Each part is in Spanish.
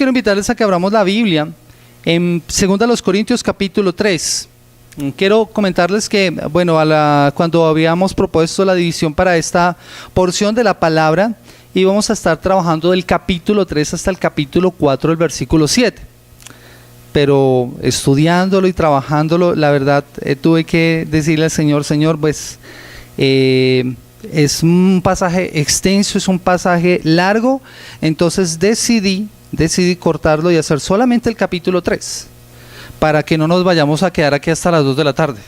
quiero invitarles a que abramos la Biblia en 2 Corintios capítulo 3. Quiero comentarles que, bueno, cuando habíamos propuesto la división para esta porción de la palabra, íbamos a estar trabajando del capítulo 3 hasta el capítulo 4, el versículo 7. Pero estudiándolo y trabajándolo, la verdad, tuve que decirle al Señor, pues es un pasaje extenso, es un pasaje largo, entonces decidí cortarlo y hacer solamente el capítulo 3, para que no nos vayamos a quedar aquí hasta las 2 de la tarde.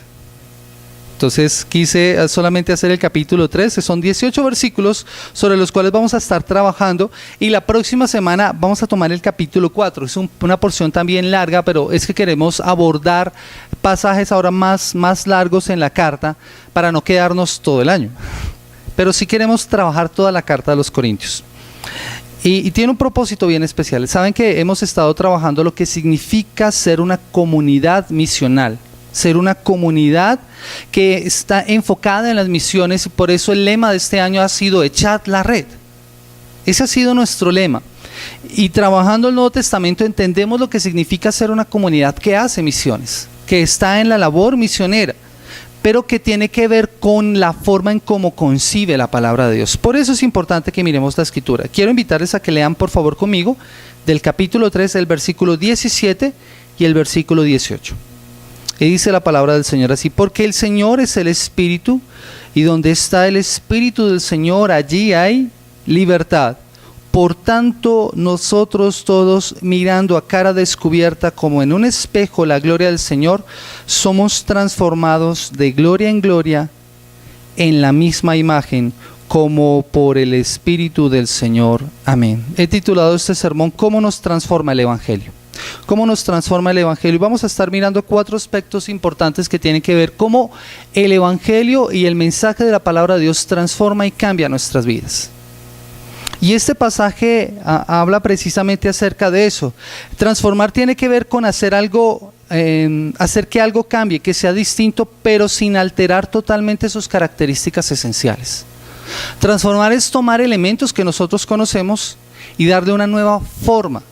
Entonces quise solamente hacer el capítulo 3, que son 18 versículos sobre los cuales vamos a estar trabajando, y la próxima semana vamos a tomar el capítulo 4. Es una porción también larga, pero es que queremos abordar pasajes ahora más largos en la carta para no quedarnos todo el año. Pero sí queremos trabajar toda la carta de los Corintios. Y tiene un propósito bien especial. Saben que hemos estado trabajando lo que significa ser una comunidad misional. Ser una comunidad que está enfocada en las misiones, y por eso el lema de este año ha sido echad la red. Ese ha sido nuestro lema. Y trabajando el Nuevo Testamento entendemos lo que significa ser una comunidad que hace misiones, que está en la labor misionera, pero que tiene que ver con la forma en cómo concibe la palabra de Dios. Por eso es importante que miremos la Escritura. Quiero invitarles a que lean por favor conmigo del capítulo 3, el versículo 17 y el versículo 18. Y dice la palabra del Señor así: porque el Señor es el Espíritu, y donde está el Espíritu del Señor, allí hay libertad. Por tanto, nosotros todos, mirando a cara descubierta como en un espejo la gloria del Señor, somos transformados de gloria en gloria en la misma imagen, como por el Espíritu del Señor. Amén. He titulado este sermón ¿Cómo nos transforma el Evangelio? ¿Cómo nos transforma el Evangelio? Y vamos a estar mirando 4 aspectos importantes que tienen que ver cómo el Evangelio y el mensaje de la palabra de Dios transforma y cambia nuestras vidas. Y este pasaje habla precisamente acerca de eso. Transformar tiene que ver con hacer algo, hacer que algo cambie, que sea distinto, pero sin alterar totalmente sus características esenciales. Transformar es tomar elementos que nosotros conocemos y darle una nueva forma,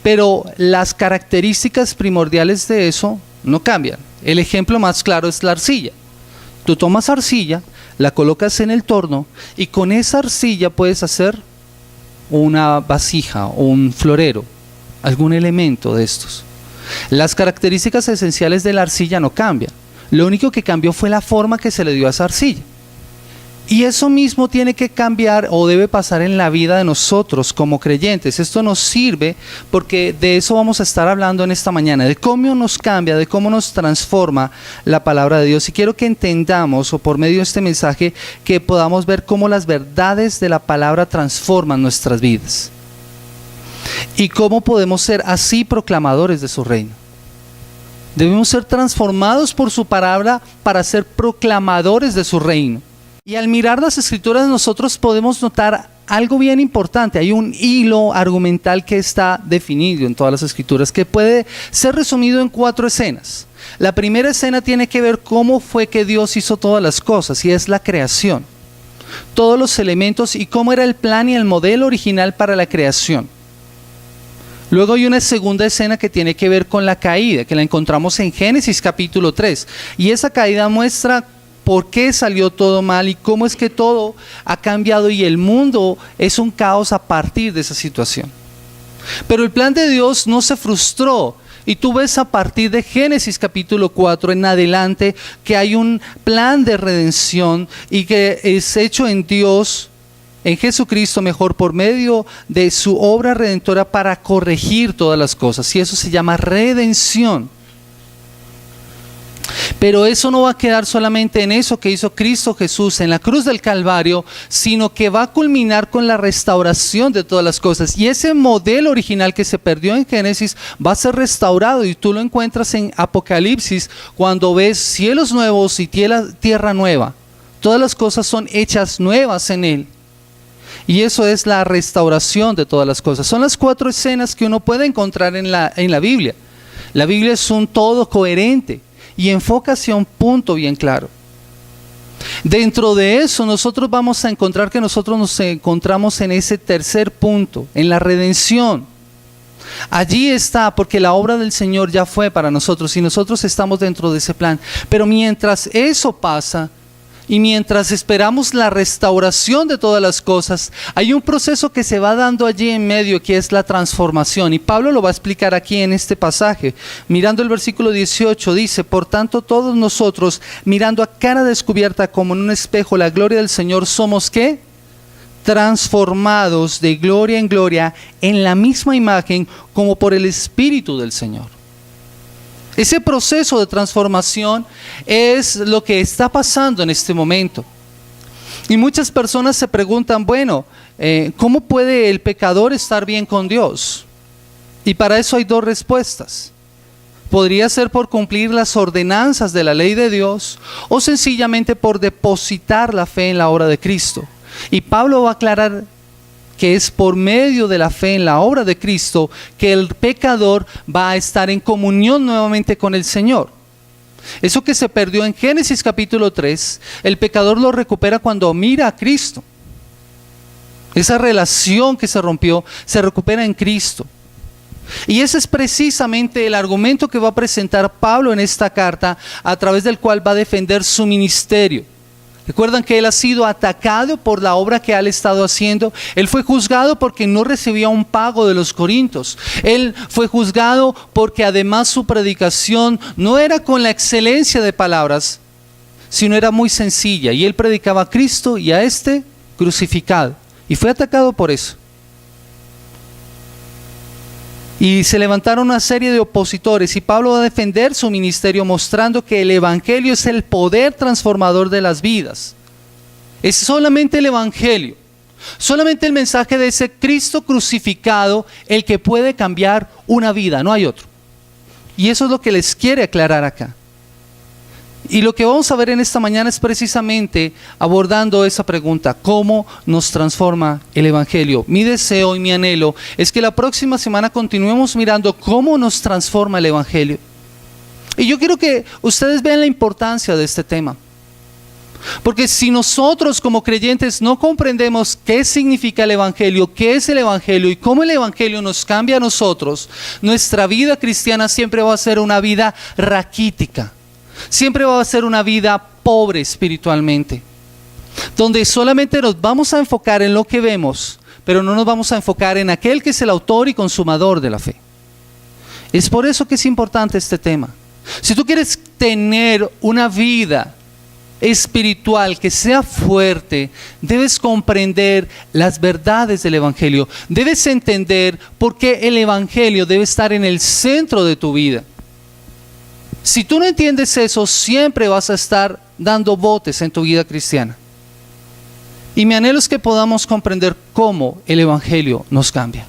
pero las características primordiales de eso no cambian. El ejemplo más claro es la arcilla. Tú tomas arcilla, la colocas en el torno, y con esa arcilla puedes hacer una vasija o un florero, algún elemento de estos. Las características esenciales de la arcilla no cambian. Lo único que cambió fue la forma que se le dio a esa arcilla. Y eso mismo tiene que cambiar o debe pasar en la vida de nosotros como creyentes. Esto nos sirve porque de eso vamos a estar hablando en esta mañana, de cómo nos cambia, de cómo nos transforma la palabra de Dios. Y quiero que entendamos, o por medio de este mensaje, que podamos ver cómo las verdades de la palabra transforman nuestras vidas. Y cómo podemos ser así proclamadores de su reino. Debemos ser transformados por su palabra para ser proclamadores de su reino. Y al mirar las Escrituras nosotros podemos notar algo bien importante. Hay un hilo argumental que está definido en todas las Escrituras, que puede ser resumido en 4 escenas. La primera escena tiene que ver cómo fue que Dios hizo todas las cosas, y es la creación. Todos los elementos y cómo era el plan y el modelo original para la creación. Luego hay una segunda escena que tiene que ver con la caída, que la encontramos en Génesis capítulo 3. Y esa caída muestra por qué salió todo mal y cómo es que todo ha cambiado y el mundo es un caos a partir de esa situación. Pero el plan de Dios no se frustró, y tú ves a partir de Génesis capítulo 4 en adelante que hay un plan de redención y que es hecho en Dios, en Jesucristo mejor, por medio de su obra redentora para corregir todas las cosas, y eso se llama redención. Pero eso no va a quedar solamente en eso que hizo Cristo Jesús en la cruz del Calvario, sino que va a culminar con la restauración de todas las cosas. Y ese modelo original que se perdió en Génesis va a ser restaurado, y tú lo encuentras en Apocalipsis cuando ves cielos nuevos y tierra nueva. Todas las cosas son hechas nuevas en Él. Y eso es la restauración de todas las cosas. Son las 4 escenas que uno puede encontrar en la Biblia. La Biblia es un todo coherente y enfoca hacia un punto bien claro. Dentro de eso nosotros vamos a encontrar que nosotros nos encontramos en ese tercer punto, en la redención. Allí está, porque la obra del Señor ya fue para nosotros y nosotros estamos dentro de ese plan. Pero mientras eso pasa y mientras esperamos la restauración de todas las cosas, hay un proceso que se va dando allí en medio, que es la transformación. Y Pablo lo va a explicar aquí en este pasaje. Mirando el versículo 18 dice: por tanto todos nosotros, mirando a cara descubierta como en un espejo la gloria del Señor, somos ¿qué? Transformados de gloria en gloria en la misma imagen como por el Espíritu del Señor. Ese proceso de transformación es lo que está pasando en este momento. Y muchas personas se preguntan, bueno, ¿cómo puede el pecador estar bien con Dios? Y para eso hay dos respuestas. Podría ser por cumplir las ordenanzas de la ley de Dios o sencillamente por depositar la fe en la obra de Cristo. Y Pablo va a aclarar que es por medio de la fe en la obra de Cristo que el pecador va a estar en comunión nuevamente con el Señor. Eso que se perdió en Génesis capítulo 3, el pecador lo recupera cuando mira a Cristo. Esa relación que se rompió se recupera en Cristo. Y ese es precisamente el argumento que va a presentar Pablo en esta carta, a través del cual va a defender su ministerio. Recuerdan que él ha sido atacado por la obra que él ha estado haciendo. Él fue juzgado porque no recibía un pago de los corintios. Él fue juzgado porque además su predicación no era con la excelencia de palabras, sino era muy sencilla. Y él predicaba a Cristo y a este crucificado. Y fue atacado por eso. Y se levantaron una serie de opositores y Pablo va a defender su ministerio mostrando que el Evangelio es el poder transformador de las vidas. Es solamente el Evangelio, solamente el mensaje de ese Cristo crucificado el que puede cambiar una vida, no hay otro. Y eso es lo que les quiere aclarar acá. Y lo que vamos a ver en esta mañana es precisamente abordando esa pregunta: ¿cómo nos transforma el Evangelio? Mi deseo y mi anhelo es que la próxima semana continuemos mirando cómo nos transforma el Evangelio. Y yo quiero que ustedes vean la importancia de este tema. Porque si nosotros como creyentes no comprendemos qué significa el Evangelio, qué es el Evangelio y cómo el Evangelio nos cambia a nosotros, nuestra vida cristiana siempre va a ser una vida raquítica. Siempre va a ser una vida pobre espiritualmente, donde solamente nos vamos a enfocar en lo que vemos, pero no nos vamos a enfocar en aquel que es el autor y consumador de la fe. Es por eso que es importante este tema. Si tú quieres tener una vida espiritual que sea fuerte, debes comprender las verdades del Evangelio. Debes entender por qué el Evangelio debe estar en el centro de tu vida. Si tú no entiendes eso, siempre vas a estar dando botes en tu vida cristiana. Y mi anhelo es que podamos comprender cómo el Evangelio nos cambia.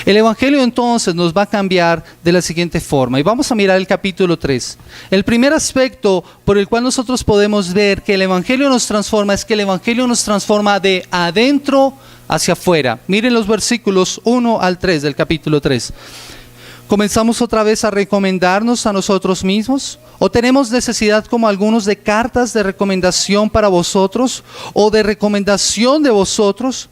El Evangelio entonces nos va a cambiar de la siguiente forma. Y vamos a mirar el capítulo 3. El primer aspecto por el cual nosotros podemos ver que el Evangelio nos transforma es que el Evangelio nos transforma de adentro hacia afuera. Miren los versículos 1 al 3 del capítulo 3. ¿Comenzamos otra vez a recomendarnos a nosotros mismos? ¿O tenemos necesidad, como algunos, de cartas de recomendación para vosotros o de recomendación de vosotros?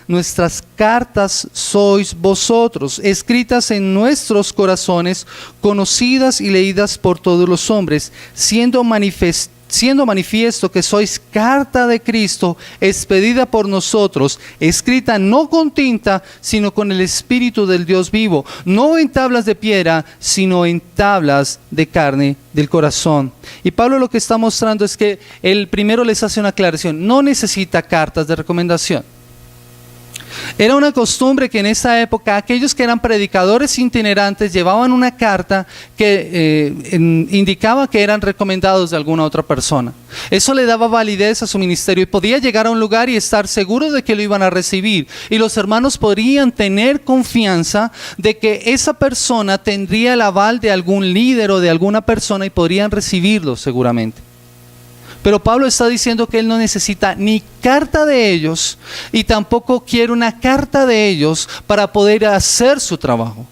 Nuestras cartas sois vosotros, escritas en nuestros corazones, conocidas y leídas por todos los hombres, siendo manifiesto que sois carta de Cristo, expedida por nosotros, escrita no con tinta, sino con el Espíritu del Dios vivo, no en tablas de piedra, sino en tablas de carne del corazón. Y Pablo lo que está mostrando es que él primero les hace una aclaración: no necesita cartas de recomendación. Era una costumbre que en esa época aquellos que eran predicadores itinerantes llevaban una carta que indicaba que eran recomendados de alguna otra persona. Eso le daba validez a su ministerio y podía llegar a un lugar y estar seguro de que lo iban a recibir. Y los hermanos podrían tener confianza de que esa persona tendría el aval de algún líder o de alguna persona y podrían recibirlo seguramente. Pero Pablo está diciendo que él no necesita ni carta de ellos y tampoco quiere una carta de ellos para poder hacer su trabajo.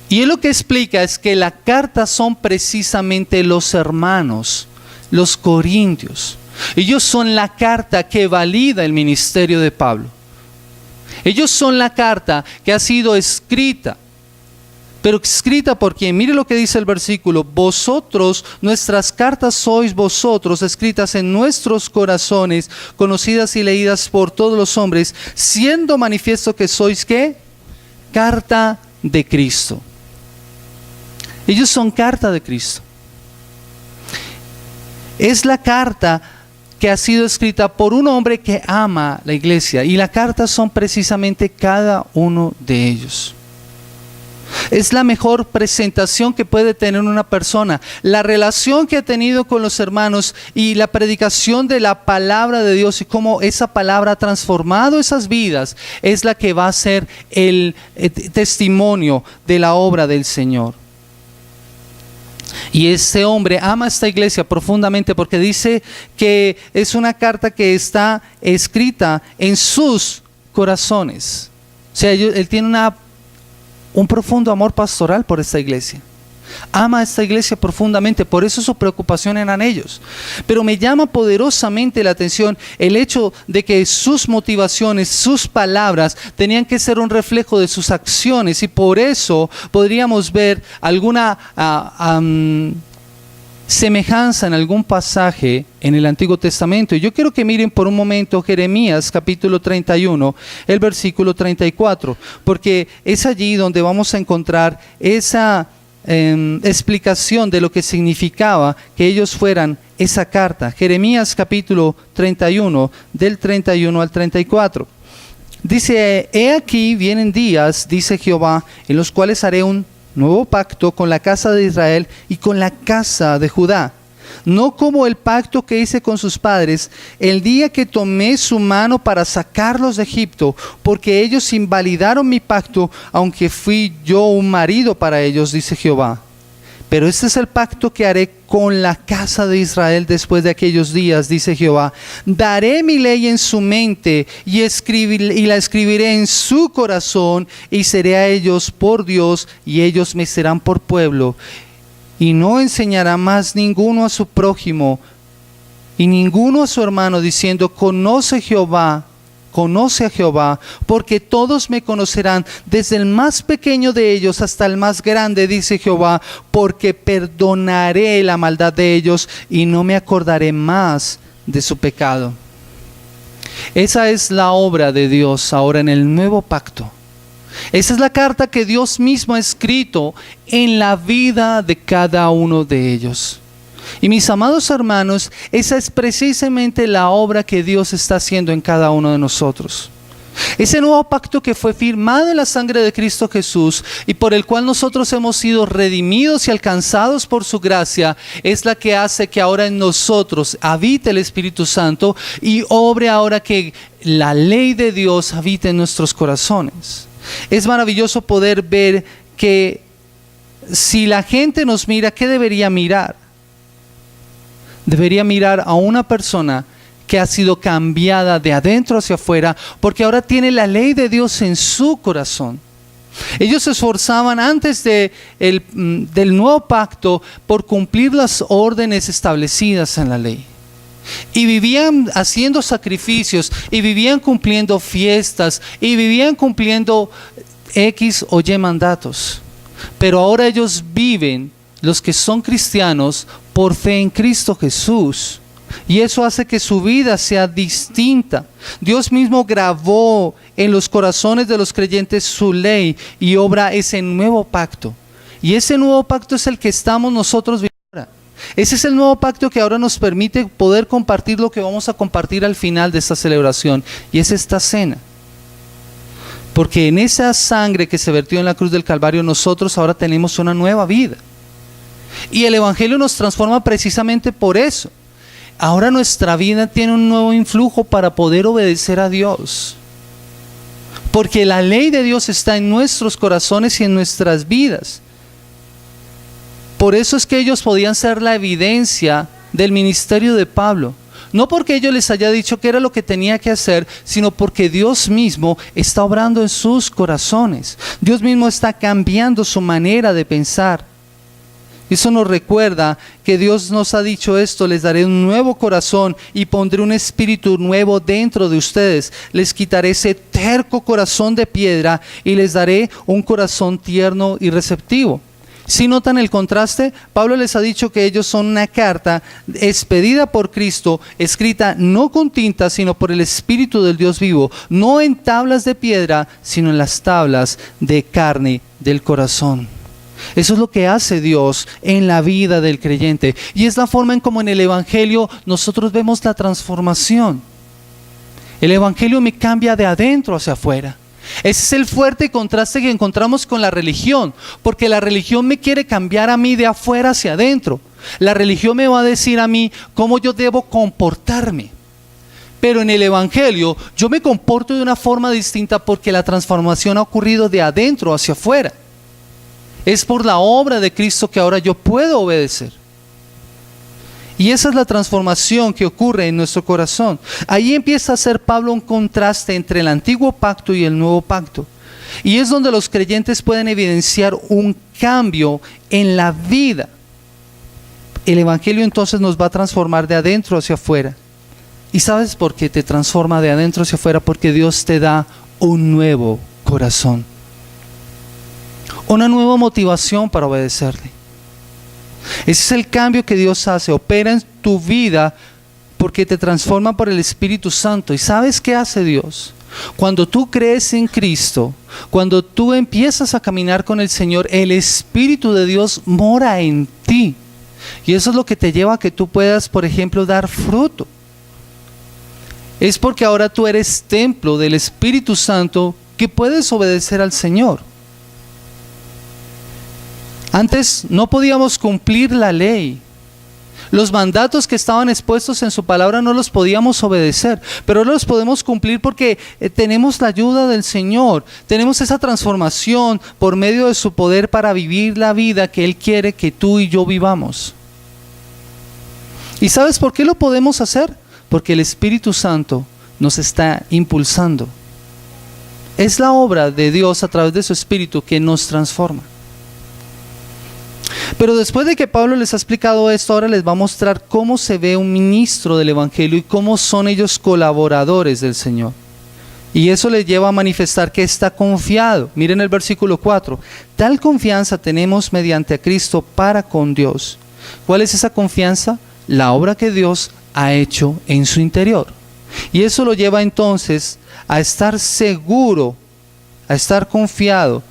Y él lo que explica es que la carta son precisamente los hermanos, los corintios. Ellos son la carta que valida el ministerio de Pablo. Ellos son la carta que ha sido escrita pero escrita por quien. Mire lo que dice el versículo: vosotros, nuestras cartas sois vosotros, escritas en nuestros corazones, conocidas y leídas por todos los hombres, siendo manifiesto que sois, ¿qué? Carta de Cristo. Ellos son carta de Cristo. Es la carta que ha sido escrita por un hombre que ama la iglesia, y la carta son precisamente cada uno de ellos. Es la mejor presentación que puede tener una persona. La relación que ha tenido con los hermanos y la predicación de la palabra de Dios y cómo esa palabra ha transformado esas vidas es la que va a ser el testimonio de la obra del Señor. Y este hombre ama esta iglesia profundamente porque dice que es una carta que está escrita en sus corazones. O sea, él tiene un profundo amor pastoral por esta iglesia. Ama a esta iglesia profundamente, por eso su preocupación eran ellos. Pero me llama poderosamente la atención el hecho de que sus motivaciones, sus palabras, tenían que ser un reflejo de sus acciones, y por eso podríamos ver alguna semejanza en algún pasaje en el Antiguo Testamento. Y yo quiero que miren por un momento Jeremías capítulo 31, el versículo 34, porque es allí donde vamos a encontrar esa explicación de lo que significaba que ellos fueran esa carta. Jeremías capítulo 31, del 31 al 34. Dice: he aquí vienen días, dice Jehová, en los cuales haré un nuevo pacto con la casa de Israel y con la casa de Judá, no como el pacto que hice con sus padres el día que tomé su mano para sacarlos de Egipto, porque ellos invalidaron mi pacto, aunque fui yo un marido para ellos, dice Jehová. Pero este es el pacto que haré con la casa de Israel después de aquellos días, dice Jehová. Daré mi ley en su mente y la escribiré en su corazón, y seré a ellos por Dios y ellos me serán por pueblo. Y no enseñará más ninguno a su prójimo y ninguno a su hermano, diciendo: conoce a Jehová, porque todos me conocerán, desde el más pequeño de ellos hasta el más grande, dice Jehová, porque perdonaré la maldad de ellos y no me acordaré más de su pecado. Esa es la obra de Dios ahora en el nuevo pacto. Esa es la carta que Dios mismo ha escrito en la vida de cada uno de ellos. Y mis amados hermanos, esa es precisamente la obra que Dios está haciendo en cada uno de nosotros. Ese nuevo pacto que fue firmado en la sangre de Cristo Jesús y por el cual nosotros hemos sido redimidos y alcanzados por su gracia, es la que hace que ahora en nosotros habite el Espíritu Santo y obre ahora que la ley de Dios habite en nuestros corazones. Es maravilloso poder ver que si la gente nos mira, ¿qué debería mirar? Debería mirar a una persona que ha sido cambiada de adentro hacia afuera, porque ahora tiene la ley de Dios en su corazón. Ellos se esforzaban antes del nuevo pacto por cumplir las órdenes establecidas en la ley. Y vivían haciendo sacrificios, y vivían cumpliendo fiestas, y vivían cumpliendo X o Y mandatos. Pero ahora ellos viven, los que son cristianos, por fe en Cristo Jesús. Y eso hace que su vida sea distinta. Dios mismo grabó en los corazones de los creyentes su ley y obra ese nuevo pacto. Y ese nuevo pacto es el que estamos nosotros viviendo ahora. Ese es el nuevo pacto que ahora nos permite poder compartir lo que vamos a compartir al final de esta celebración. Y es esta cena. Porque en esa sangre que se vertió en la cruz del Calvario, nosotros ahora tenemos una nueva vida. Y el Evangelio nos transforma precisamente por eso. Ahora nuestra vida tiene un nuevo influjo para poder obedecer a Dios. Porque la ley de Dios está en nuestros corazones y en nuestras vidas. Por eso es que ellos podían ser la evidencia del ministerio de Pablo. No porque ellos les haya dicho que era lo que tenía que hacer, sino porque Dios mismo está obrando en sus corazones. Dios mismo está cambiando su manera de pensar. Eso nos recuerda que Dios nos ha dicho esto: les daré un nuevo corazón y pondré un espíritu nuevo dentro de ustedes. Les quitaré ese terco corazón de piedra y les daré un corazón tierno y receptivo. Si notan el contraste, Pablo les ha dicho que ellos son una carta expedida por Cristo, escrita no con tinta, sino por el Espíritu del Dios vivo, no en tablas de piedra, sino en las tablas de carne del corazón. Eso es lo que hace Dios en la vida del creyente, y es la forma en como en el Evangelio nosotros vemos la transformación. El Evangelio me cambia de adentro hacia afuera. Ese es el fuerte contraste que encontramos con la religión, porque la religión me quiere cambiar a mí de afuera hacia adentro. La religión me va a decir a mí cómo yo debo comportarme. Pero en el Evangelio yo me comporto de una forma distinta porque la transformación ha ocurrido de adentro hacia afuera. Es por la obra de Cristo que ahora yo puedo obedecer. Y esa es la transformación que ocurre en nuestro corazón. Ahí empieza a hacer Pablo un contraste entre el antiguo pacto y el nuevo pacto. Y es donde los creyentes pueden evidenciar un cambio en la vida. El Evangelio entonces nos va a transformar de adentro hacia afuera. ¿Y sabes por qué te transforma de adentro hacia afuera? Porque Dios te da un nuevo corazón, una nueva motivación para obedecerle. Ese es el cambio que Dios hace, opera en tu vida porque te transforma por el Espíritu Santo. ¿Y sabes qué hace Dios? Cuando tú crees en Cristo, cuando tú empiezas a caminar con el Señor, el Espíritu de Dios mora en ti. Y eso es lo que te lleva a que tú puedas, por ejemplo, dar fruto. Es porque ahora tú eres templo del Espíritu Santo que puedes obedecer al Señor. Antes no podíamos cumplir la ley. Los mandatos que estaban expuestos en su palabra no los podíamos obedecer, pero ahora los podemos cumplir porque tenemos la ayuda del Señor. Tenemos esa transformación por medio de su poder para vivir la vida que Él quiere que tú y yo vivamos. ¿Y sabes por qué lo podemos hacer? Porque el Espíritu Santo nos está impulsando. Es la obra de Dios a través de su Espíritu que nos transforma. Pero después de que Pablo les ha explicado esto, ahora les va a mostrar cómo se ve un ministro del Evangelio y cómo son ellos colaboradores del Señor. Y eso les lleva a manifestar que está confiado. Miren el versículo 4. Tal confianza tenemos mediante a Cristo para con Dios. ¿Cuál es esa confianza? La obra que Dios ha hecho en su interior. Y eso lo lleva entonces a estar seguro, a estar confiado.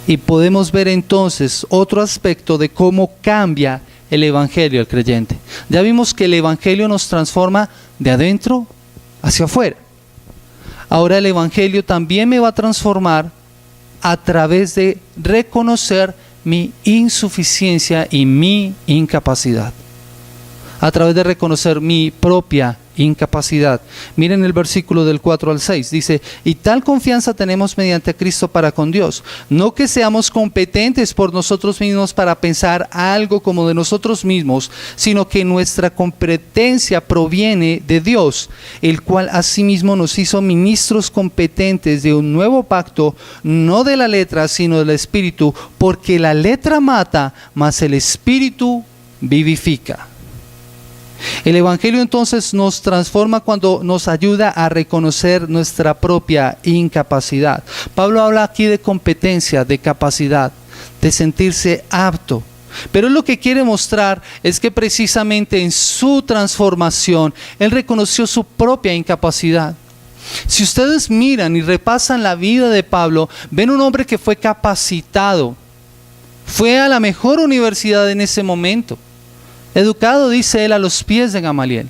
Y podemos ver entonces otro aspecto de cómo cambia el Evangelio al creyente. Ya vimos que el Evangelio nos transforma de adentro hacia afuera. Ahora el Evangelio también me va a transformar a través de reconocer mi insuficiencia y mi incapacidad. A través de reconocer mi propia incapacidad. Miren el versículo del 4 al 6. Dice: y tal confianza tenemos mediante a Cristo para con Dios. No que seamos competentes por nosotros mismos para pensar algo como de nosotros mismos, sino que nuestra competencia proviene de Dios, el cual asimismo nos hizo ministros competentes de un nuevo pacto, no de la letra, sino del Espíritu, porque la letra mata, mas el Espíritu vivifica. El Evangelio entonces nos transforma cuando nos ayuda a reconocer nuestra propia incapacidad. Pablo habla aquí de competencia, de capacidad, de sentirse apto. Pero él lo que quiere mostrar es que precisamente en su transformación, él reconoció su propia incapacidad. Si ustedes miran y repasan la vida de Pablo, ven un hombre que fue capacitado, fue a la mejor universidad en ese momento. Educado, dice él, a los pies de Gamaliel,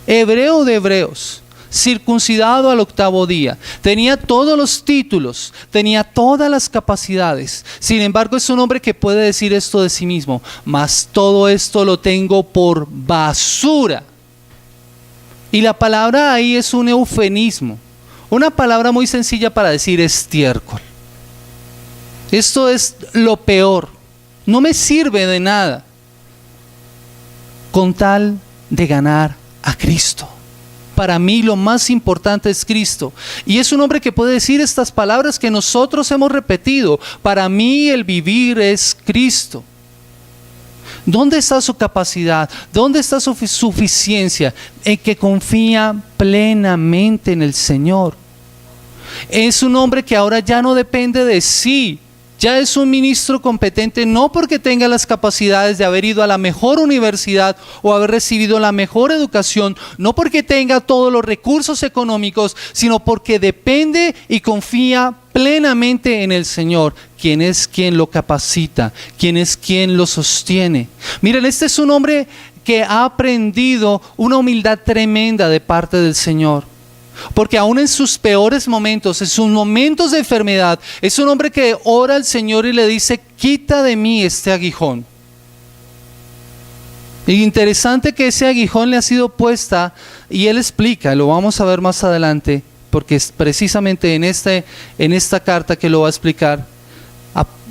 hebreo de hebreos, circuncidado al 8º día, tenía todos los títulos, tenía todas las capacidades. Sin embargo, es un hombre que puede decir esto de sí mismo: mas todo esto lo tengo por basura. Y la palabra ahí es un eufemismo, una palabra muy sencilla para decir estiércol. Esto es lo peor, no me sirve de nada, con tal de ganar a Cristo. Para mí lo más importante es Cristo. Y es un hombre que puede decir estas palabras que nosotros hemos repetido. Para mí el vivir es Cristo. ¿Dónde está su capacidad? ¿Dónde está su suficiencia? En que confía plenamente en el Señor. Es un hombre que ahora ya no depende de sí. Ya es un ministro competente, no porque tenga las capacidades de haber ido a la mejor universidad o haber recibido la mejor educación, no porque tenga todos los recursos económicos, sino porque depende y confía plenamente en el Señor, quien es quien lo capacita, quien es quien lo sostiene. Miren, este es un hombre que ha aprendido una humildad tremenda de parte del Señor. Porque aún en sus peores momentos, en sus momentos de enfermedad, es un hombre que ora al Señor y le dice: quita de mí este aguijón. Y interesante que ese aguijón le ha sido puesta, y él explica, lo vamos a ver más adelante, porque es precisamente en esta carta que lo va a explicar,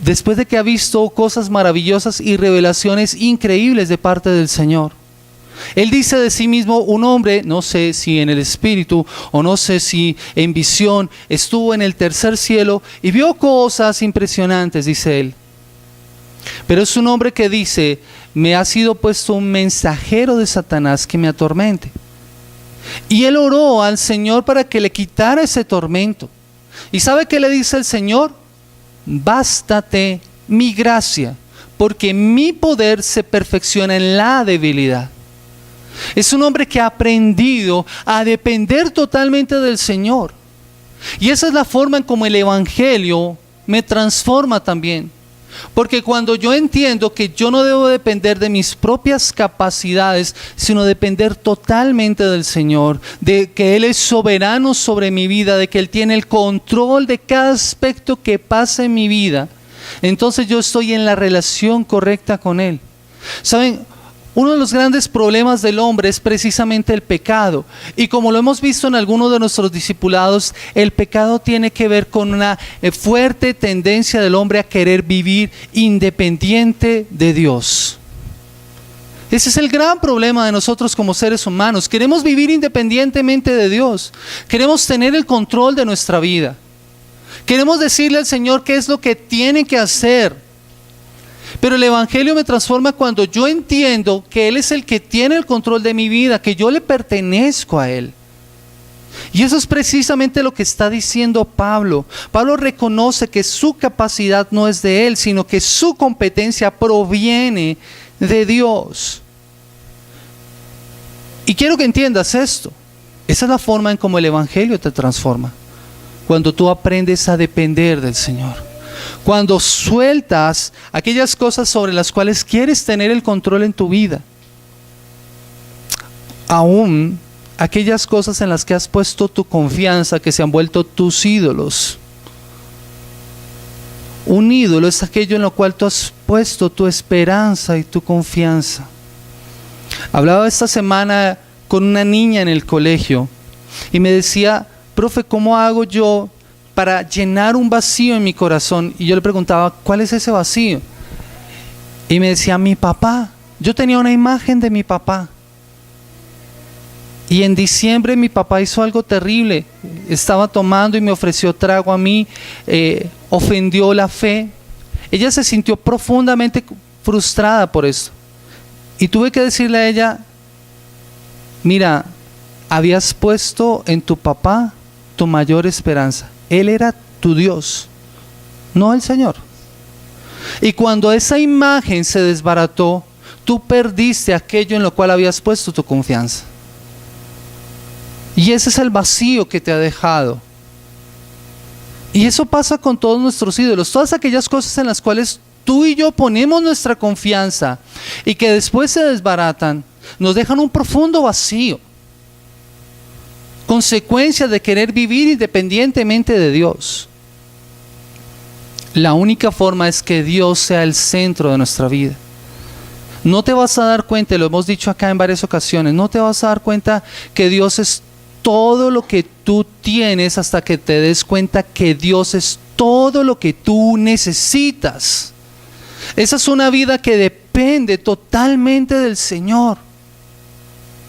después de que ha visto cosas maravillosas y revelaciones increíbles de parte del Señor. Él dice de sí mismo, un hombre, no sé si en el espíritu o no sé si en visión, estuvo en el tercer cielo y vio cosas impresionantes, dice él. Pero es un hombre que dice: me ha sido puesto un mensajero de Satanás que me atormente. Y él oró al Señor para que le quitara ese tormento. ¿Y sabe qué le dice el Señor? Bástate mi gracia, porque mi poder se perfecciona en la debilidad. Es un hombre que ha aprendido a depender totalmente del Señor. Y esa es la forma en como el Evangelio me transforma también. Porque cuando yo entiendo que yo no debo depender de mis propias capacidades, sino depender totalmente del Señor, de que Él es soberano sobre mi vida, de que Él tiene el control de cada aspecto que pasa en mi vida, entonces yo estoy en la relación correcta con Él. ¿Saben? Uno de los grandes problemas del hombre es precisamente el pecado. Y como lo hemos visto en algunos de nuestros discipulados, el pecado tiene que ver con una fuerte tendencia del hombre a querer vivir independiente de Dios. Ese es el gran problema de nosotros como seres humanos. Queremos vivir independientemente de Dios. Queremos tener el control de nuestra vida. Queremos decirle al Señor qué es lo que tiene que hacer. Pero el Evangelio me transforma cuando yo entiendo que Él es el que tiene el control de mi vida, que yo le pertenezco a Él. Y eso es precisamente lo que está diciendo Pablo. Pablo reconoce que su capacidad no es de Él, sino que su competencia proviene de Dios. Y quiero que entiendas esto. Esa es la forma en cómo el Evangelio te transforma. Cuando tú aprendes a depender del Señor. Cuando sueltas aquellas cosas sobre las cuales quieres tener el control en tu vida. Aún aquellas cosas en las que has puesto tu confianza, que se han vuelto tus ídolos. Un ídolo es aquello en lo cual tú has puesto tu esperanza y tu confianza. Hablaba esta semana con una niña en el colegio y me decía: profe, ¿cómo hago yo para llenar un vacío en mi corazón? Y yo le preguntaba: ¿cuál es ese vacío? Y me decía: mi papá. Yo tenía una imagen de mi papá. Y en diciembre mi papá hizo algo terrible. Estaba tomando y me ofreció trago a mí, ofendió la fe. Ella se sintió profundamente frustrada por esto. Y tuve que decirle a ella: mira, habías puesto en tu papá tu mayor esperanza. Él era tu Dios, no el Señor. Y cuando esa imagen se desbarató, tú perdiste aquello en lo cual habías puesto tu confianza. Y ese es el vacío que te ha dejado. Y eso pasa con todos nuestros ídolos. Todas aquellas cosas en las cuales tú y yo ponemos nuestra confianza y que después se desbaratan, nos dejan un profundo vacío. Consecuencia de querer vivir independientemente de Dios. La única forma es que Dios sea el centro de nuestra vida. No te vas a dar cuenta, lo hemos dicho acá en varias ocasiones, no te vas a dar cuenta que Dios es todo lo que tú tienes hasta que te des cuenta que Dios es todo lo que tú necesitas. Esa es una vida que depende totalmente del Señor.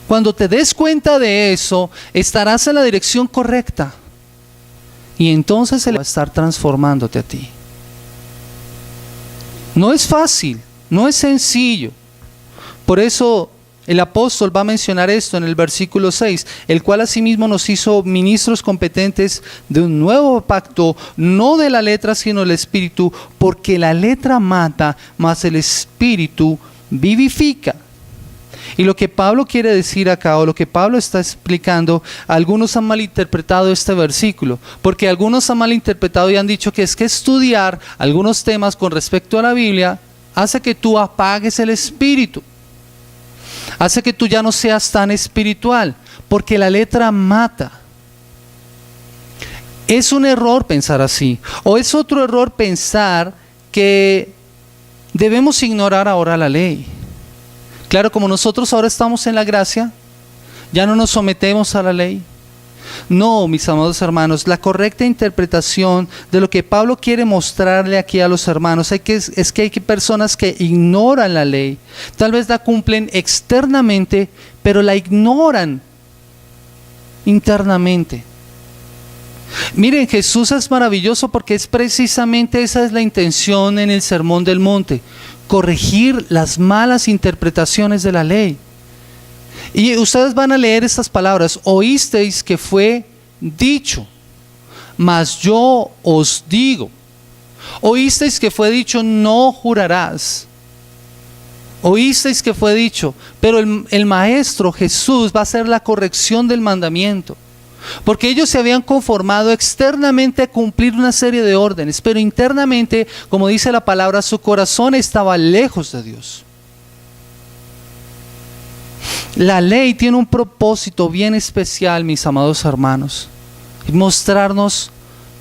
Cuando te des cuenta de eso, estarás en la dirección correcta. Y entonces Él va a estar transformándote a ti. No es fácil, no es sencillo. Por eso el apóstol va a mencionar esto en el versículo 6, el cual asimismo nos hizo ministros competentes de un nuevo pacto, no de la letra sino del espíritu, porque la letra mata, mas el espíritu vivifica. Y lo que Pablo quiere decir acá, o lo que Pablo está explicando, algunos han malinterpretado este versículo, porque algunos han malinterpretado y han dicho que es que estudiar algunos temas con respecto a la Biblia hace que tú apagues el espíritu, hace que tú ya no seas tan espiritual, porque la letra mata. Es un error pensar así, o es otro error pensar que debemos ignorar ahora la ley. Claro, como nosotros ahora estamos en la gracia, ya no nos sometemos a la ley. No, mis amados hermanos, la correcta interpretación de lo que Pablo quiere mostrarle aquí a los hermanos es que hay personas que ignoran la ley. Tal vez la cumplen externamente, pero la ignoran internamente. Miren, Jesús es maravilloso porque es precisamente esa es la intención en el Sermón del Monte. Corregir las malas interpretaciones de la ley. Y ustedes van a leer estas palabras: oísteis que fue dicho, mas yo os digo. Oísteis que fue dicho, no jurarás. Oísteis que fue dicho, pero el Maestro Jesús va a hacer la corrección del mandamiento. Porque ellos se habían conformado externamente a cumplir una serie de órdenes, pero internamente, como dice la palabra, su corazón estaba lejos de Dios. La ley tiene un propósito bien especial, mis amados hermanos: mostrarnos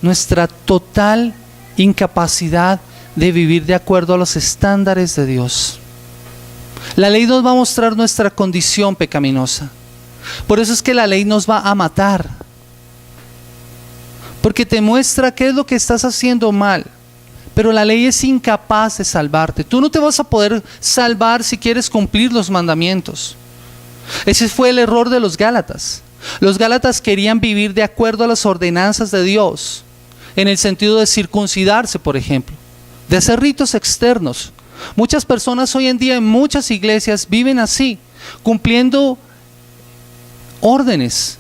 nuestra total incapacidad de vivir de acuerdo a los estándares de Dios. La ley nos va a mostrar nuestra condición pecaminosa. Por eso es que la ley nos va a matar, porque te muestra qué es lo que estás haciendo mal. Pero la ley es incapaz de salvarte. Tú no te vas a poder salvar si quieres cumplir los mandamientos. Ese fue el error de los Gálatas. Los Gálatas querían vivir de acuerdo a las ordenanzas de Dios, en el sentido de circuncidarse, por ejemplo, de hacer ritos externos. Muchas personas hoy en día en muchas iglesias viven así, cumpliendo órdenes,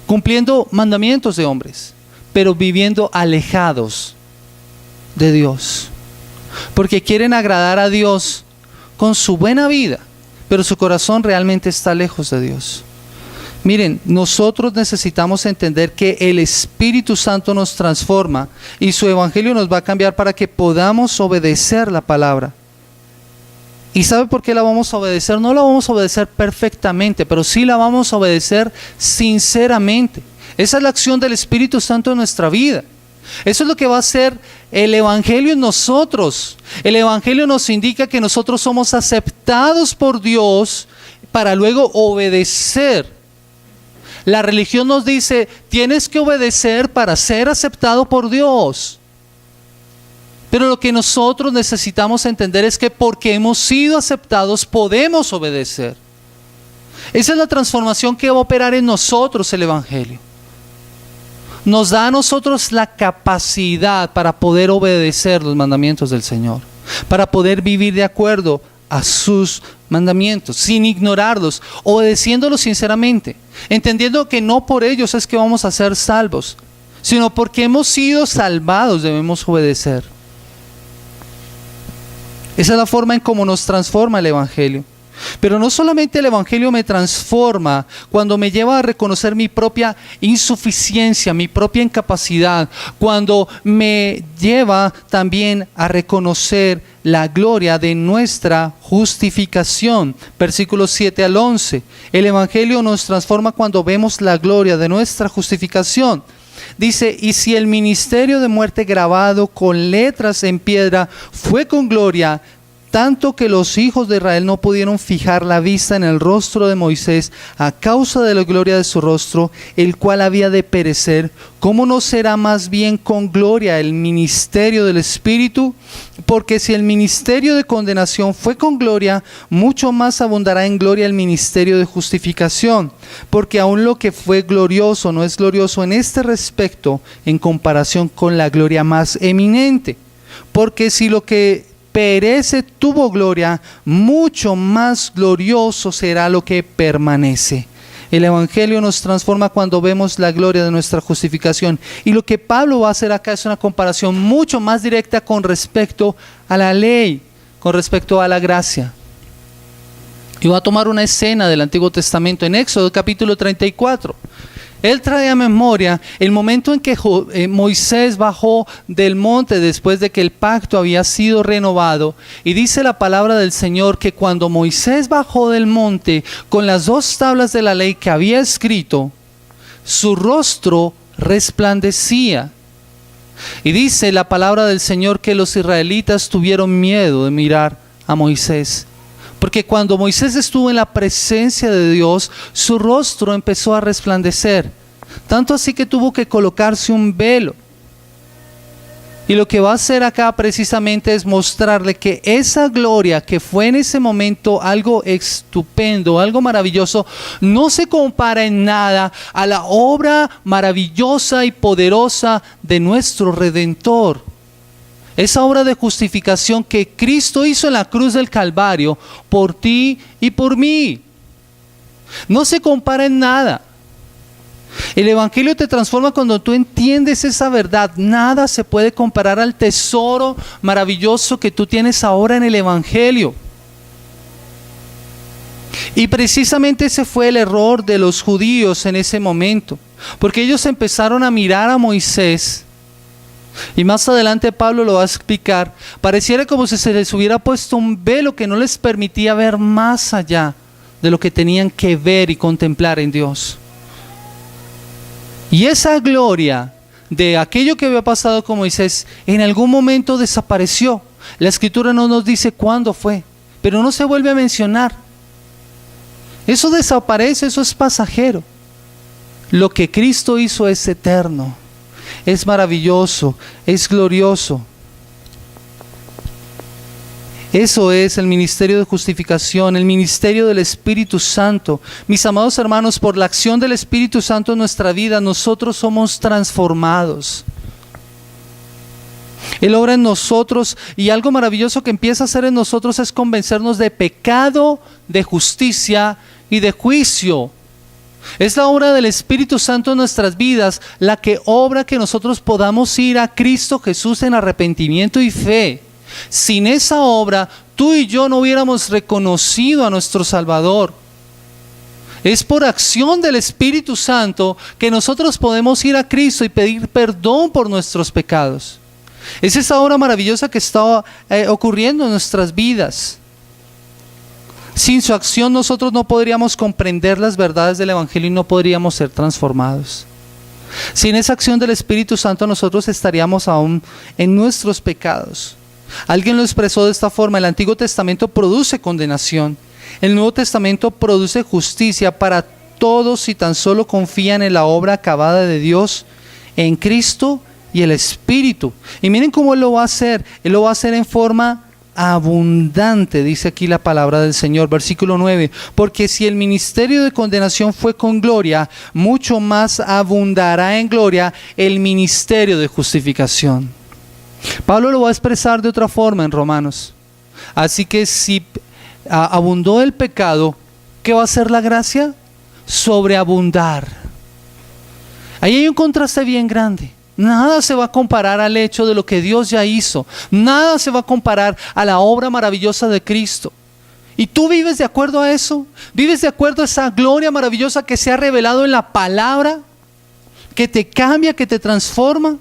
cumpliendo mandamientos de hombres, pero viviendo alejados de Dios, porque quieren agradar a Dios con su buena vida, pero su corazón realmente está lejos de Dios. Miren, nosotros necesitamos entender que el Espíritu Santo nos transforma y su evangelio nos va a cambiar para que podamos obedecer la palabra. ¿Y sabe por qué la vamos a obedecer? No la vamos a obedecer perfectamente, pero sí la vamos a obedecer sinceramente. Esa es la acción del Espíritu Santo en nuestra vida. Eso es lo que va a hacer el evangelio en nosotros. El evangelio nos indica que nosotros somos aceptados por Dios para luego obedecer. La religión nos dice, tienes que obedecer para ser aceptado por Dios. Pero lo que nosotros necesitamos entender es que porque hemos sido aceptados podemos obedecer. Esa es la transformación que va a operar en nosotros el evangelio. Nos da a nosotros la capacidad para poder obedecer los mandamientos del Señor, para poder vivir de acuerdo a sus mandamientos, sin ignorarlos, obedeciéndolos sinceramente, entendiendo que no por ellos es que vamos a ser salvos, sino porque hemos sido salvados debemos obedecer. Esa es la forma en cómo nos transforma el evangelio. Pero no solamente el evangelio me transforma cuando me lleva a reconocer mi propia insuficiencia, mi propia incapacidad, cuando me lleva también a reconocer la gloria de nuestra justificación. Versículos 7 al 11. El evangelio nos transforma cuando vemos la gloria de nuestra justificación. Dice, y si el ministerio de muerte grabado con letras en piedra fue con gloria, tanto que los hijos de Israel no pudieron fijar la vista en el rostro de Moisés a causa de la gloria de su rostro, el cual había de perecer, ¿cómo no será más bien con gloria el ministerio del Espíritu? Porque si el ministerio de condenación fue con gloria, mucho más abundará en gloria el ministerio de justificación, porque aun lo que fue glorioso no es glorioso en este respecto en comparación con la gloria más eminente. Porque si lo que perece tuvo gloria, mucho más glorioso será lo que permanece. El Evangelio nos transforma cuando vemos la gloria de nuestra justificación. Y lo que Pablo va a hacer acá es una comparación mucho más directa con respecto a la ley, con respecto a la gracia. Y va a tomar una escena del Antiguo Testamento en Éxodo capítulo 34. Él trae a memoria el momento en que Moisés bajó del monte después de que el pacto había sido renovado. Y dice la palabra del Señor que cuando Moisés bajó del monte con las 2 tablas de la ley que había escrito, su rostro resplandecía. Y dice la palabra del Señor que los israelitas tuvieron miedo de mirar a Moisés. Porque cuando Moisés estuvo en la presencia de Dios, su rostro empezó a resplandecer. Tanto así que tuvo que colocarse un velo. Y lo que va a hacer acá precisamente es mostrarle que esa gloria que fue en ese momento algo estupendo, algo maravilloso, no se compara en nada a la obra maravillosa y poderosa de nuestro Redentor. Esa obra de justificación que Cristo hizo en la cruz del Calvario por ti y por mí. No se compara en nada. El Evangelio te transforma cuando tú entiendes esa verdad. Nada se puede comparar al tesoro maravilloso que tú tienes ahora en el Evangelio. Y precisamente ese fue el error de los judíos en ese momento. Porque ellos empezaron a mirar a Moisés. Y más adelante Pablo lo va a explicar. Pareciera como si se les hubiera puesto un velo que no les permitía ver más allá de lo que tenían que ver y contemplar en Dios. Y esa gloria de aquello que había pasado con Moisés en algún momento desapareció. La Escritura no nos dice cuándo fue, pero no se vuelve a mencionar. Eso desaparece, eso es pasajero. Lo que Cristo hizo es eterno. Es maravilloso, es glorioso. Eso es el ministerio de justificación, el ministerio del Espíritu Santo. Mis amados hermanos, por la acción del Espíritu Santo en nuestra vida, nosotros somos transformados. Él obra en nosotros y algo maravilloso que empieza a hacer en nosotros es convencernos de pecado, de justicia y de juicio. Es la obra del Espíritu Santo en nuestras vidas la que obra que nosotros podamos ir a Cristo Jesús en arrepentimiento y fe. Sin esa obra, tú y yo no hubiéramos reconocido a nuestro Salvador. Es por acción del Espíritu Santo que nosotros podemos ir a Cristo y pedir perdón por nuestros pecados. Es esa obra maravillosa que está ocurriendo en nuestras vidas. Sin su acción nosotros no podríamos comprender las verdades del Evangelio y no podríamos ser transformados. Sin esa acción del Espíritu Santo nosotros estaríamos aún en nuestros pecados. Alguien lo expresó de esta forma: el Antiguo Testamento produce condenación, el Nuevo Testamento produce justicia para todos si tan solo confían en la obra acabada de Dios en Cristo y el Espíritu. Y miren cómo Él lo va a hacer. Él lo va a hacer en forma abundante, dice aquí la palabra del Señor, versículo 9, porque si el ministerio de condenación fue con gloria, mucho más abundará en gloria el ministerio de justificación. Pablo lo va a expresar de otra forma en Romanos. Así que si abundó el pecado, ¿qué va a hacer la gracia? Sobreabundar. Ahí hay un contraste bien grande. Nada se va a comparar al hecho de lo que Dios ya hizo. Nada se va a comparar a la obra maravillosa de Cristo. ¿Y tú vives de acuerdo a eso? ¿Vives de acuerdo a esa gloria maravillosa que se ha revelado en la palabra? ¿Que te cambia, que te transforma?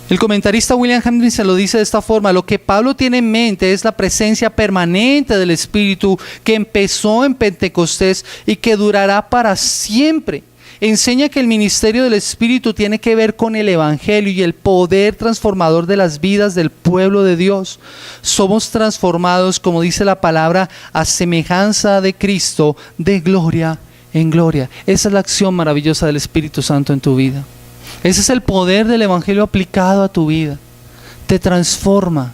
El comentarista William Hendricks se lo dice de esta forma: lo que Pablo tiene en mente es la presencia permanente del Espíritu que empezó en Pentecostés y que durará para siempre. enseña que el ministerio del Espíritu tiene que ver con el Evangelio y el poder transformador de las vidas del pueblo de Dios. Somos transformados, como dice la palabra, a semejanza de Cristo, de gloria en gloria. Esa es la acción maravillosa del Espíritu Santo en tu vida. Ese es el poder del Evangelio aplicado a tu vida. Te transforma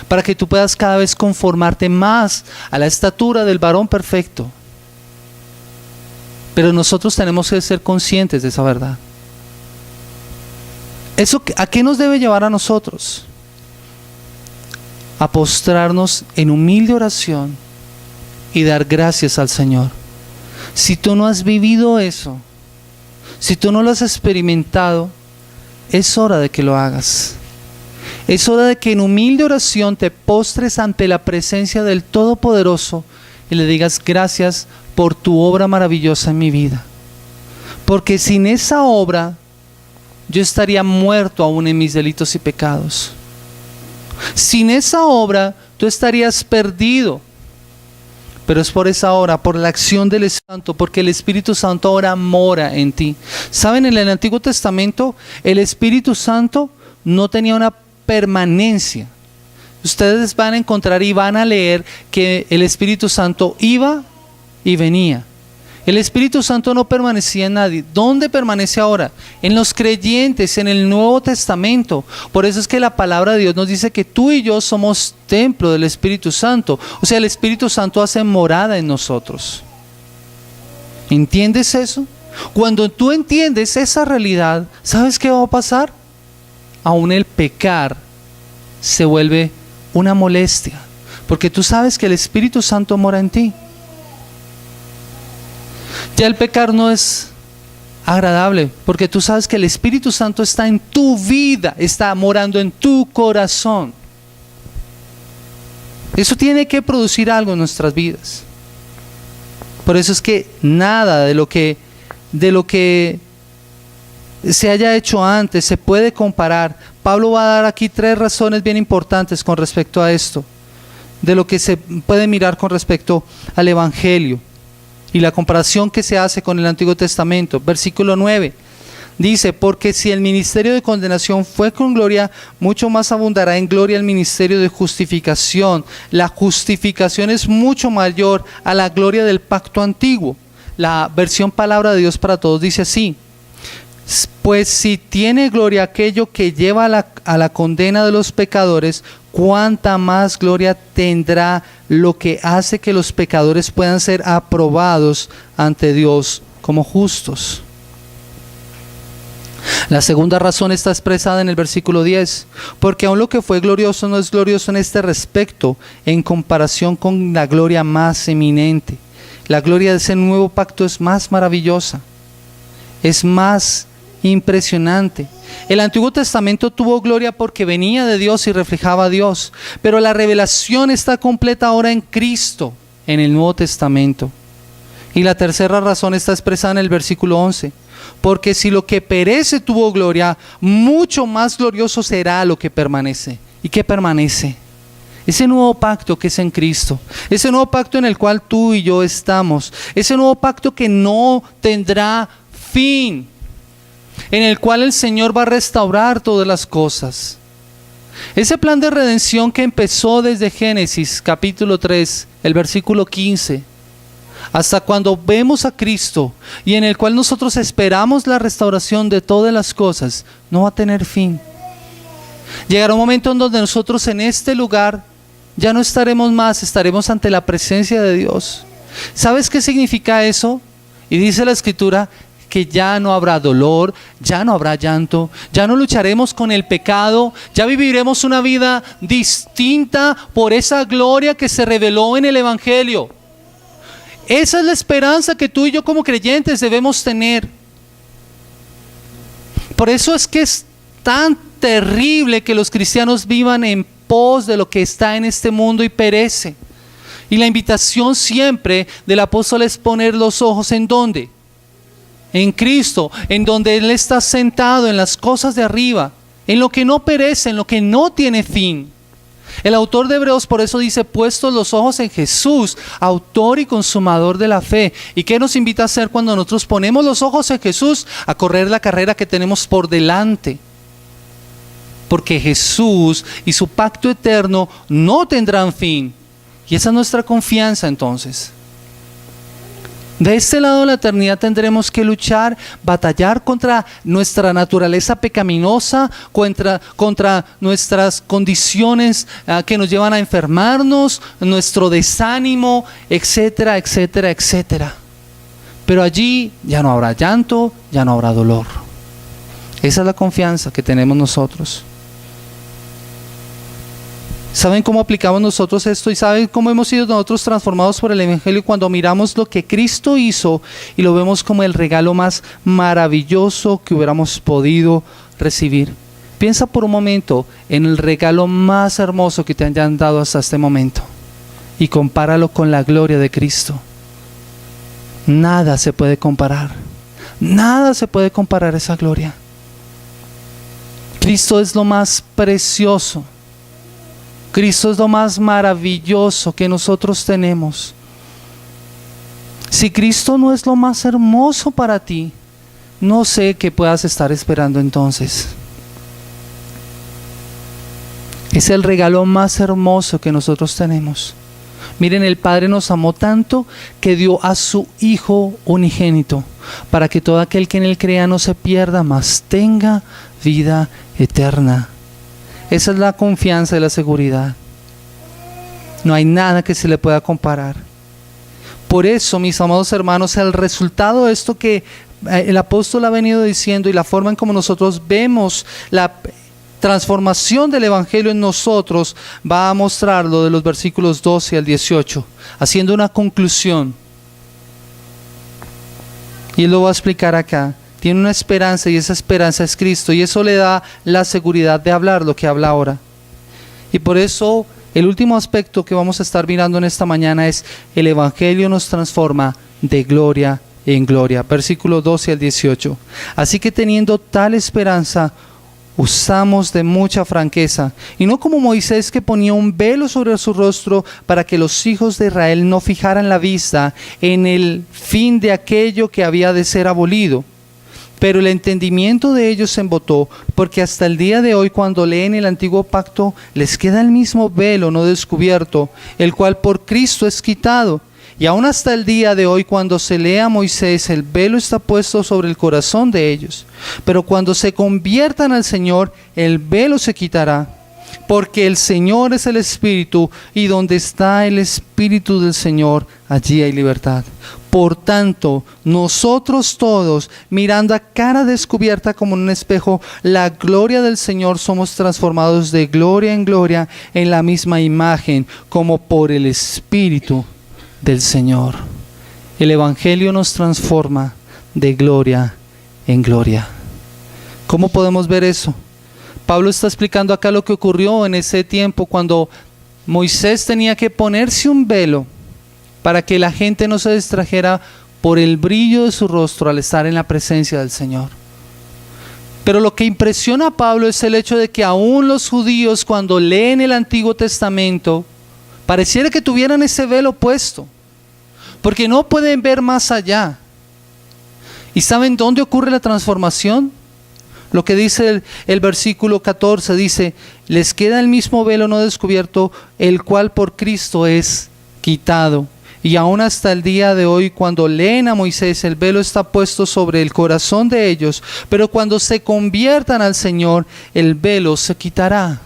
para que tú puedas cada vez conformarte más a la estatura del varón perfecto. Pero nosotros tenemos que ser conscientes de esa verdad. ¿Eso a qué nos debe llevar a nosotros? A postrarnos en humilde oración y dar gracias al Señor. Si tú no has vivido eso, si tú no lo has experimentado, es hora de que lo hagas. Es hora de que en humilde oración te postres ante la presencia del Todopoderoso y le digas gracias por tu obra maravillosa en mi vida. Porque sin esa obra yo estaría muerto aún en mis delitos y pecados. Sin esa obra tú estarías perdido. Pero es por esa obra, por la acción del Espíritu Santo, porque el Espíritu Santo ahora mora en ti. ¿Saben? En el Antiguo Testamento el Espíritu Santo no tenía una permanencia. Ustedes van a encontrar y van a leer que el Espíritu Santo iba y venía. El Espíritu Santo no permanecía en nadie. ¿Dónde permanece ahora? En los creyentes, en el Nuevo Testamento. Por eso es que la palabra de Dios nos dice que tú y yo somos templo del Espíritu Santo. O sea, el Espíritu Santo hace morada en nosotros. ¿Entiendes eso? Cuando tú entiendes esa realidad, ¿sabes qué va a pasar? Aún el pecar se vuelve una molestia, porque tú sabes que el Espíritu Santo mora en ti. Ya el pecar no es agradable, porque tú sabes que el Espíritu Santo está en tu vida, está morando en tu corazón. Eso tiene que producir algo en nuestras vidas. Por eso es que nada de lo que se haya hecho antes se puede comparar. Pablo va a dar aquí 3 razones bien importantes con respecto a esto, de lo que se puede mirar con respecto al Evangelio y la comparación que se hace con el Antiguo Testamento. Versículo 9 dice: porque si el ministerio de condenación fue con gloria, mucho más abundará en gloria el ministerio de justificación. La justificación es mucho mayor a la gloria del pacto antiguo. La versión Palabra de Dios para Todos dice así: pues si tiene gloria aquello que lleva a la condena de los pecadores, cuánta más gloria tendrá lo que hace que los pecadores puedan ser aprobados ante Dios como justos. La segunda razón está expresada en el versículo 10, porque aun lo que fue glorioso no es glorioso en este respecto, en comparación con la gloria más eminente. La gloria de ese nuevo pacto es más maravillosa, es más impresionante. El Antiguo Testamento tuvo gloria porque venía de Dios y reflejaba a Dios, pero la revelación está completa ahora en Cristo, en el Nuevo Testamento. Y la tercera razón está expresada en el versículo 11, porque si lo que perece tuvo gloria, mucho más glorioso será lo que permanece. ¿Y qué permanece? Ese nuevo pacto que es en Cristo, ese nuevo pacto en el cual tú y yo estamos, ese nuevo pacto que no tendrá fin, en el cual el Señor va a restaurar todas las cosas. Ese plan de redención que empezó desde Génesis capítulo 3, el versículo 15, hasta cuando vemos a Cristo y en el cual nosotros esperamos la restauración de todas las cosas, no va a tener fin. Llegará un momento en donde nosotros en este lugar ya no estaremos más, estaremos ante la presencia de Dios. ¿Sabes qué significa eso? Y dice la Escritura que ya no habrá dolor, ya no habrá llanto, ya no lucharemos con el pecado, ya viviremos una vida distinta por esa gloria que se reveló en el Evangelio. Esa es la esperanza que tú y yo como creyentes debemos tener. Por eso es que es tan terrible que los cristianos vivan en pos de lo que está en este mundo y perece. Y la invitación siempre del apóstol es poner los ojos ¿en dónde? En Cristo, en donde Él está sentado en las cosas de arriba, en lo que no perece, en lo que no tiene fin. El autor de Hebreos por eso dice, puestos los ojos en Jesús, autor y consumador de la fe. ¿Y qué nos invita a hacer cuando nosotros ponemos los ojos en Jesús? A correr la carrera que tenemos por delante. Porque Jesús y su pacto eterno no tendrán fin. Y esa es nuestra confianza entonces. De este lado de la eternidad tendremos que luchar, batallar contra nuestra naturaleza pecaminosa, contra nuestras condiciones que nos llevan a enfermarnos, nuestro desánimo, etcétera, etcétera, etcétera. Pero allí ya no habrá llanto, ya no habrá dolor. Esa es la confianza que tenemos nosotros. ¿Saben cómo aplicamos nosotros esto? ¿Y saben cómo hemos sido nosotros transformados por el Evangelio cuando miramos lo que Cristo hizo y lo vemos como el regalo más maravilloso que hubiéramos podido recibir? Piensa por un momento en el regalo más hermoso que te hayan dado hasta este momento y compáralo con la gloria de Cristo. Nada se puede comparar. Nada se puede comparar a esa gloria. Cristo es lo más precioso. Cristo es lo más maravilloso que nosotros tenemos. Si Cristo no es lo más hermoso para ti, no sé qué puedas estar esperando entonces. Es el regalo más hermoso que nosotros tenemos. Miren, el Padre nos amó tanto que dio a su Hijo unigénito, para que todo aquel que en Él crea no se pierda, mas tenga vida eterna. Esa es la confianza y la seguridad. No hay nada que se le pueda comparar. Por eso, mis amados hermanos, el resultado de esto que el apóstol ha venido diciendo y la forma en como nosotros vemos la transformación del Evangelio en nosotros va a mostrarlo de los versículos 12 al 18, haciendo una conclusión. Y él lo va a explicar acá. Tiene una esperanza y esa esperanza es Cristo, y eso le da la seguridad de hablar lo que habla ahora. Y por eso el último aspecto que vamos a estar mirando en esta mañana es: el Evangelio nos transforma de gloria en gloria. Versículos 12 al 18. Así que teniendo tal esperanza, usamos de mucha franqueza, y no como Moisés, que ponía un velo sobre su rostro para que los hijos de Israel no fijaran la vista en el fin de aquello que había de ser abolido. Pero el entendimiento de ellos se embotó, porque hasta el día de hoy, cuando leen el antiguo pacto, les queda el mismo velo no descubierto, el cual por Cristo es quitado. Y aún hasta el día de hoy, cuando se lee a Moisés, el velo está puesto sobre el corazón de ellos. Pero cuando se conviertan al Señor, el velo se quitará. Porque el Señor es el Espíritu, y donde está el Espíritu del Señor, allí hay libertad. Por tanto, nosotros todos, mirando a cara descubierta como en un espejo la gloria del Señor, somos transformados de gloria en gloria en la misma imagen, como por el Espíritu del Señor. El Evangelio nos transforma de gloria en gloria. ¿Cómo podemos ver eso? Pablo está explicando acá lo que ocurrió en ese tiempo cuando Moisés tenía que ponerse un velo para que la gente no se distrajera por el brillo de su rostro al estar en la presencia del Señor. Pero lo que impresiona a Pablo es el hecho de que aún los judíos, cuando leen el Antiguo Testamento, pareciera que tuvieran ese velo puesto, porque no pueden ver más allá. ¿Y saben dónde ocurre la transformación? Lo que dice el versículo 14, dice: les queda el mismo velo no descubierto, el cual por Cristo es quitado. Y aún hasta el día de hoy, cuando leen a Moisés, el velo está puesto sobre el corazón de ellos, pero cuando se conviertan al Señor, el velo se quitará.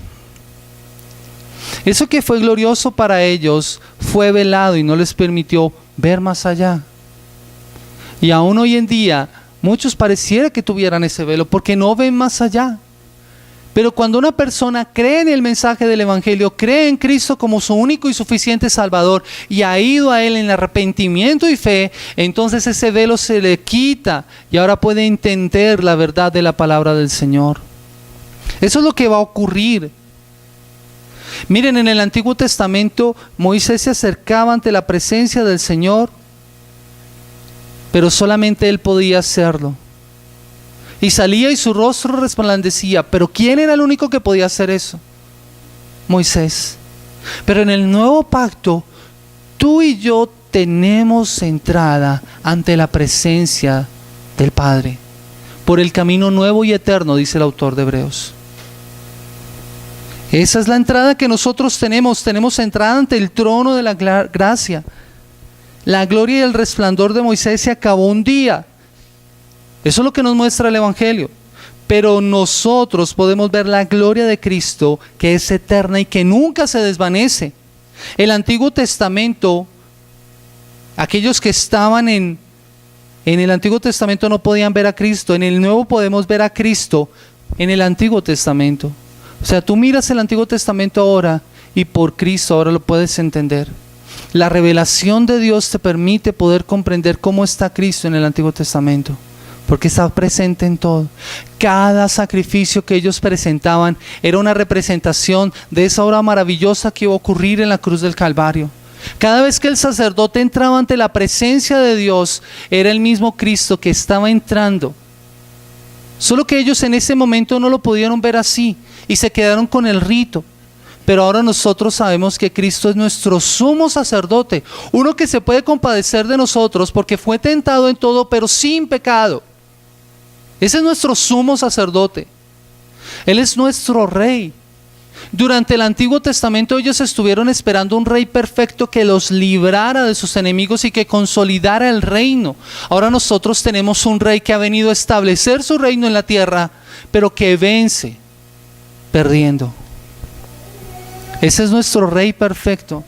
Eso que fue glorioso para ellos fue velado y no les permitió ver más allá. Y aún hoy en día, muchos pareciera que tuvieran ese velo porque no ven más allá. Pero cuando una persona cree en el mensaje del Evangelio, cree en Cristo como su único y suficiente Salvador y ha ido a Él en arrepentimiento y fe, entonces ese velo se le quita y ahora puede entender la verdad de la palabra del Señor. Eso es lo que va a ocurrir. Miren, en el Antiguo Testamento Moisés se acercaba ante la presencia del Señor, pero solamente él podía hacerlo. Y salía y su rostro resplandecía. Pero ¿quién era el único que podía hacer eso? Moisés. Pero en el nuevo pacto, tú y yo tenemos entrada ante la presencia del Padre por el camino nuevo y eterno, dice el autor de Hebreos. Esa es la entrada que nosotros tenemos. Tenemos entrada ante el trono de la gracia. La gloria y el resplandor de Moisés se acabó un día. Eso es lo que nos muestra el Evangelio. Pero nosotros podemos ver la gloria de Cristo, que es eterna y que nunca se desvanece. El Antiguo Testamento, aquellos que estaban en el Antiguo Testamento no podían ver a Cristo. En el Nuevo podemos ver a Cristo en el Antiguo Testamento. O sea, tú miras el Antiguo Testamento ahora y por Cristo ahora lo puedes entender. La revelación de Dios te permite poder comprender cómo está Cristo en el Antiguo Testamento, porque está presente en todo. Cada sacrificio que ellos presentaban era una representación de esa obra maravillosa que iba a ocurrir en la cruz del Calvario. Cada vez que el sacerdote entraba ante la presencia de Dios, era el mismo Cristo que estaba entrando. Solo que ellos en ese momento no lo pudieron ver así y se quedaron con el rito. Pero ahora nosotros sabemos que Cristo es nuestro sumo sacerdote, uno que se puede compadecer de nosotros porque fue tentado en todo, pero sin pecado. Ese es nuestro sumo sacerdote. Él es nuestro rey. Durante el Antiguo Testamento ellos estuvieron esperando un rey perfecto que los librara de sus enemigos y que consolidara el reino. Ahora nosotros tenemos un rey que ha venido a establecer su reino en la tierra, pero que vence perdiendo. Ese es nuestro rey perfecto.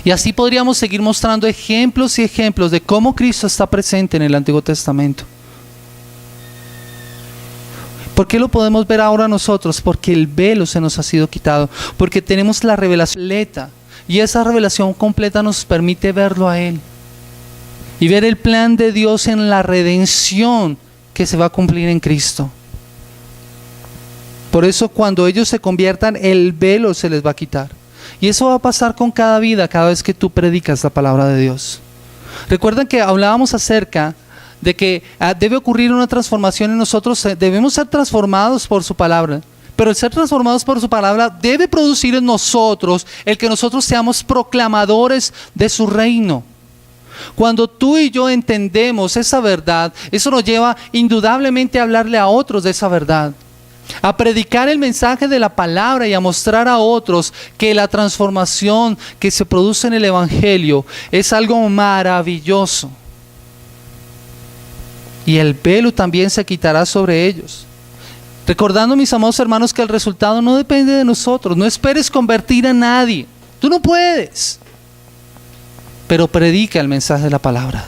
Y así podríamos seguir mostrando ejemplos y ejemplos de cómo Cristo está presente en el Antiguo Testamento. ¿Por qué lo podemos ver ahora nosotros? Porque el velo se nos ha sido quitado, porque tenemos la revelación completa, y esa revelación completa nos permite verlo a Él y ver el plan de Dios en la redención que se va a cumplir en Cristo. Por eso cuando ellos se conviertan, el velo se les va a quitar. Y eso va a pasar con cada vida, cada vez que tú predicas la palabra de Dios. Recuerden que hablábamos acerca de que debe ocurrir una transformación en nosotros. Debemos ser transformados por su palabra. Pero el ser transformados por su palabra debe producir en nosotros el que nosotros seamos proclamadores de su reino. Cuando tú y yo entendemos esa verdad, eso nos lleva indudablemente a hablarle a otros de esa verdad, a predicar el mensaje de la palabra y a mostrar a otros que la transformación que se produce en el Evangelio es algo maravilloso. Y el velo también se quitará sobre ellos. Recordando, mis amados hermanos, que el resultado no depende de nosotros. No esperes convertir a nadie. Tú no puedes. Pero predica el mensaje de la palabra.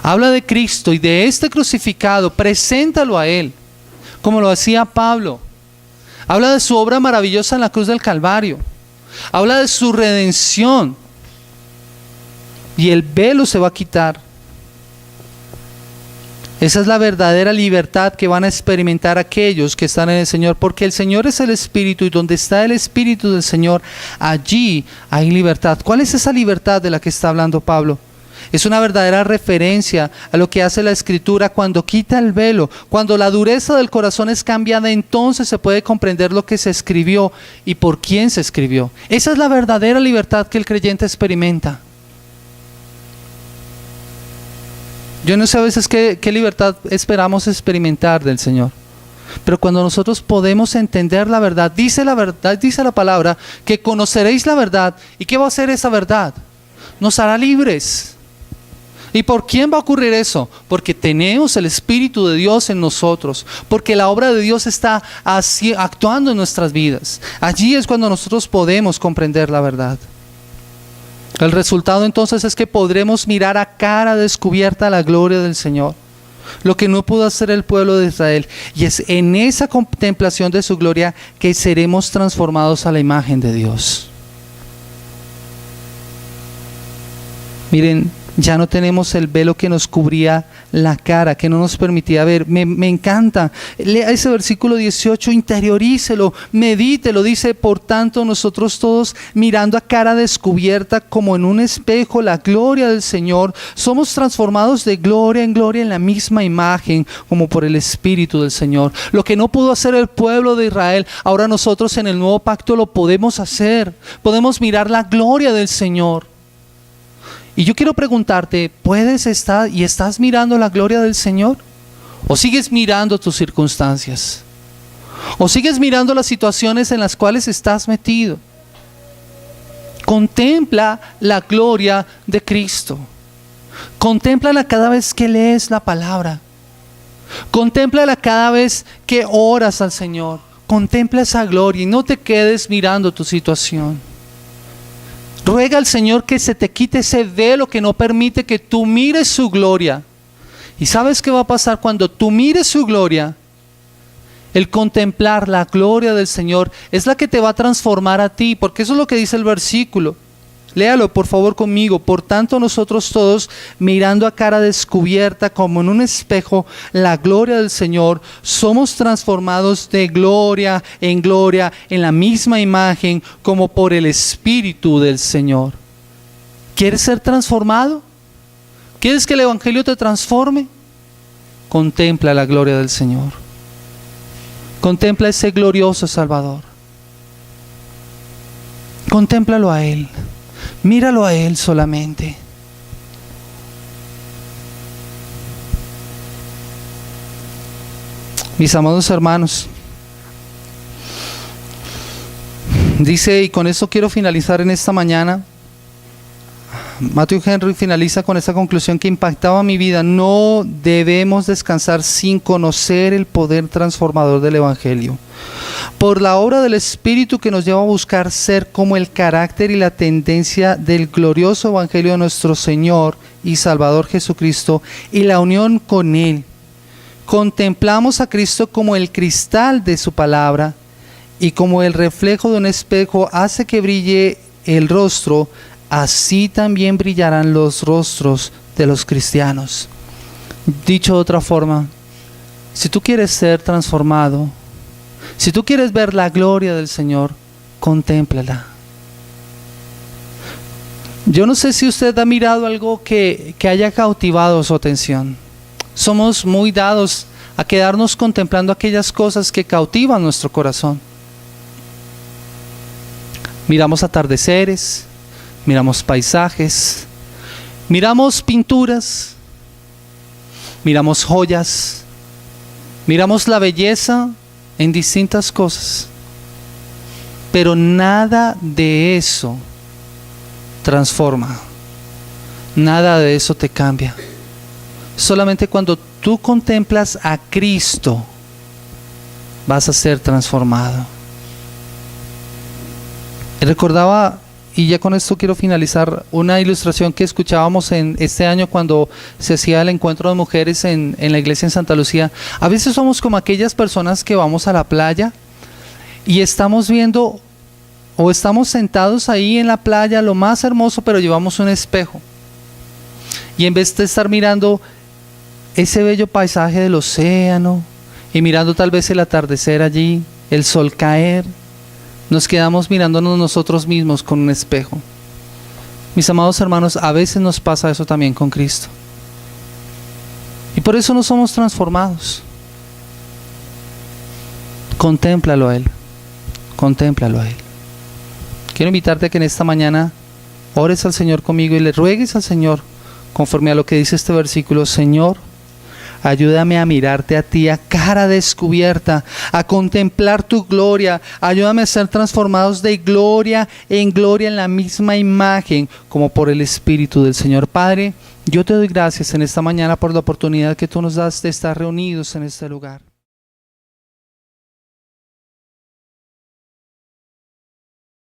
Habla de Cristo y de este crucificado. Preséntalo a Él, como lo hacía Pablo. Habla de su obra maravillosa en la cruz del Calvario. Habla de su redención. Y el velo se va a quitar. Esa es la verdadera libertad que van a experimentar aquellos que están en el Señor, porque el Señor es el Espíritu, y donde está el Espíritu del Señor, allí hay libertad. ¿Cuál es esa libertad de la que está hablando Pablo? Es una verdadera referencia a lo que hace la Escritura cuando quita el velo. Cuando la dureza del corazón es cambiada, entonces se puede comprender lo que se escribió y por quién se escribió. Esa es la verdadera libertad que el creyente experimenta. Yo no sé a veces qué libertad esperamos experimentar del Señor. Pero cuando nosotros podemos entender la verdad, dice la palabra, que conoceréis la verdad. ¿Y qué va a hacer esa verdad? Nos hará libres. ¿Y por quién va a ocurrir eso? Porque tenemos el Espíritu de Dios en nosotros. Porque la obra de Dios está actuando en nuestras vidas. Allí es cuando nosotros podemos comprender la verdad. El resultado entonces es que podremos mirar a cara descubierta la gloria del Señor, lo que no pudo hacer el pueblo de Israel, y es en esa contemplación de su gloria que seremos transformados a la imagen de Dios. Miren, Ya no tenemos el velo que nos cubría la cara, que no nos permitía ver. Me encanta. Lea ese versículo 18, interiorícelo, medítelo. Dice, por tanto, nosotros todos mirando a cara descubierta como en un espejo la gloria del Señor, somos transformados de gloria en gloria en la misma imagen, como por el Espíritu del Señor. Lo que no pudo hacer el pueblo de Israel, ahora nosotros en el nuevo pacto lo podemos hacer. Podemos mirar la gloria del Señor. Y yo quiero preguntarte, ¿puedes estar y estás mirando la gloria del Señor? ¿O sigues mirando tus circunstancias? ¿O sigues mirando las situaciones en las cuales estás metido? Contempla la gloria de Cristo. Contémplala cada vez que lees la palabra. Contémplala cada vez que oras al Señor. Contempla esa gloria y no te quedes mirando tu situación. Ruega al Señor que se te quite ese velo que no permite que tú mires su gloria. ¿Y sabes qué va a pasar cuando tú mires su gloria? El contemplar la gloria del Señor es la que te va a transformar a ti, porque eso es lo que dice el versículo. Léalo por favor conmigo. Por tanto nosotros todos, mirando a cara descubierta como en un espejo la gloria del Señor, somos transformados de gloria en la misma imagen como por el Espíritu del Señor. ¿Quieres ser transformado? ¿Quieres que el Evangelio te transforme? Contempla la gloria del Señor. Contempla ese glorioso Salvador. Contémplalo a Él. Míralo a Él solamente. Mis amados hermanos, dice, y con esto quiero finalizar en esta mañana, Matthew Henry finaliza con esta conclusión que impactaba mi vida: no debemos descansar sin conocer el poder transformador del Evangelio. Por la obra del Espíritu que nos lleva a buscar ser como el carácter y la tendencia del glorioso Evangelio de nuestro Señor y Salvador Jesucristo y la unión con Él. Contemplamos a Cristo como el cristal de su palabra y como el reflejo de un espejo hace que brille el rostro, así también brillarán los rostros de los cristianos. Dicho de otra forma, si tú quieres ser transformado, si tú quieres ver la gloria del Señor, contémplala. Yo no sé si usted ha mirado algo que haya cautivado su atención. Somos muy dados a quedarnos contemplando aquellas cosas que cautivan nuestro corazón. Miramos atardeceres, miramos paisajes, miramos pinturas, miramos joyas, miramos la belleza en distintas cosas, pero nada de eso transforma, nada de eso te cambia. Solamente cuando tú contemplas a Cristo vas a ser transformado. Recordaba, y ya con esto quiero finalizar, una ilustración que escuchábamos en este año cuando se hacía el encuentro de mujeres en la iglesia en Santa Lucía. A veces somos como aquellas personas que vamos a la playa y estamos viendo o estamos sentados ahí en la playa, lo más hermoso, pero llevamos un espejo. Y en vez de estar mirando ese bello paisaje del océano y mirando tal vez el atardecer allí, el sol caer, nos quedamos mirándonos nosotros mismos con un espejo. Mis amados hermanos, a veces nos pasa eso también con Cristo. Y por eso no somos transformados. Contémplalo a Él. Contémplalo a Él. Quiero invitarte a que en esta mañana ores al Señor conmigo y le ruegues al Señor, conforme a lo que dice este versículo: Señor, ayúdame a mirarte a ti a cara descubierta, a contemplar tu gloria. Ayúdame a ser transformados de gloria en la misma imagen, como por el Espíritu del Señor. Padre, yo te doy gracias en esta mañana por la oportunidad que tú nos das de estar reunidos en este lugar.